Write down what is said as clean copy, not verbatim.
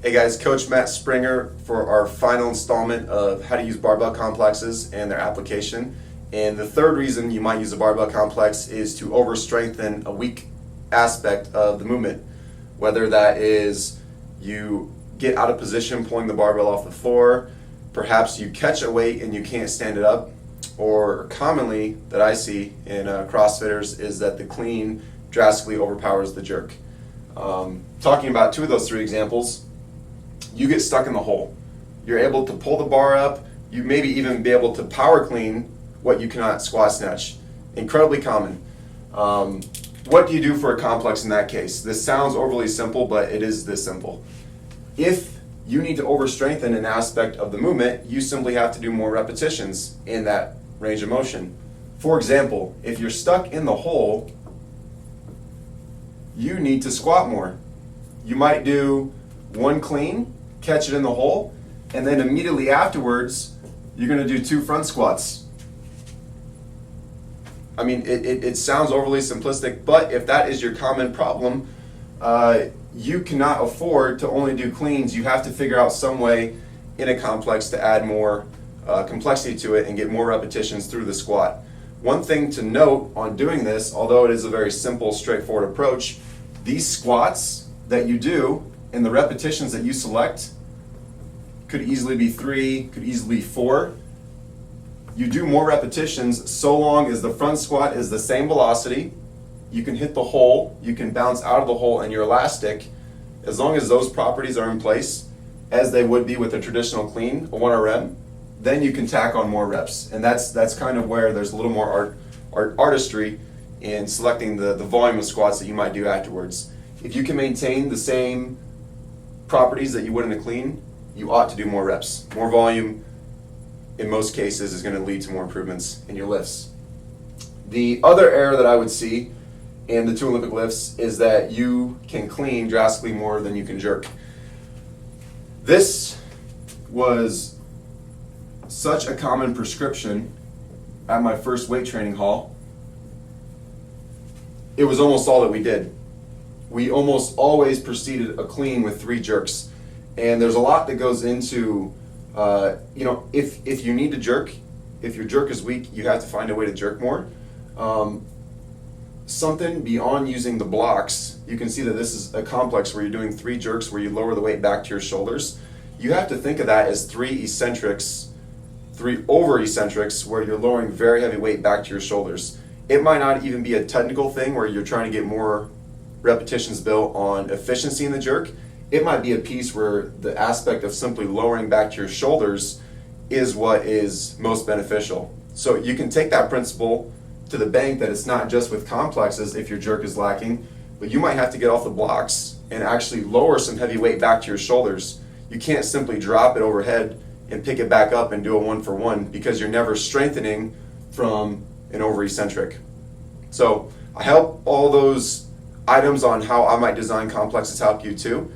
Hey guys, Coach Matt Springer for our final installment of how to use barbell complexes and their application. And the third reason you might use a barbell complex is to overstrengthen a weak aspect of the movement. Whether that is you get out of position pulling the barbell off the floor, perhaps you catch a weight and you can't stand it up, or commonly that I see in CrossFitters is that the clean drastically overpowers the jerk. Talking about two of those three examples, you get stuck in the hole. You're able to pull the bar up, you maybe even be able to power clean what you cannot squat snatch. Incredibly common. What do you do for a complex in that case? This sounds overly simple, but it is this simple. If you need to overstrengthen an aspect of the movement, you simply have to do more repetitions in that range of motion. For example, if you're stuck in the hole, you need to squat more. You might do one clean, catch it in the hole, and then immediately afterwards, you're gonna do 2 front squats. I mean, it sounds overly simplistic, but if that is your common problem, you cannot afford to only do cleans. You have to figure out some way in a complex to add more complexity to it and get more repetitions through the squat. One thing to note on doing this, although it is a very simple, straightforward approach, these squats that you do and the repetitions that you select could easily be 3, could easily be 4. You do more repetitions so long as the front squat is the same velocity. You can hit the hole, you can bounce out of the hole, and you're elastic. As long as those properties are in place, as they would be with a traditional clean, a 1RM, then you can tack on more reps. And that's kind of where there's a little more artistry in selecting the volume of squats that you might do afterwards. If you can maintain the same properties that you would in a clean, you ought to do more reps. More volume, in most cases, is going to lead to more improvements in your lifts. The other error that I would see in the 2 Olympic lifts is that you can clean drastically more than you can jerk. This was such a common prescription at my first weight training hall. It was almost all that we did. We almost always proceeded a clean with 3 jerks. And there's a lot that goes into, if you need to jerk, if your jerk is weak, you have to find a way to jerk more. Something beyond using the blocks, you can see that this is a complex where you're doing 3 jerks where you lower the weight back to your shoulders. You have to think of that as 3 eccentrics, 3 over eccentrics where you're lowering very heavy weight back to your shoulders. It might not even be a technical thing where you're trying to get more repetitions built on efficiency in the jerk. It might be a piece where the aspect of simply lowering back to your shoulders is what is most beneficial. So you can take that principle to the bank that it's not just with complexes if your jerk is lacking, but you might have to get off the blocks and actually lower some heavy weight back to your shoulders. You can't simply drop it overhead and pick it back up and do a 1-for-1 because you're never strengthening from an over eccentric. So I hope all those items on how I might design complexes help you too.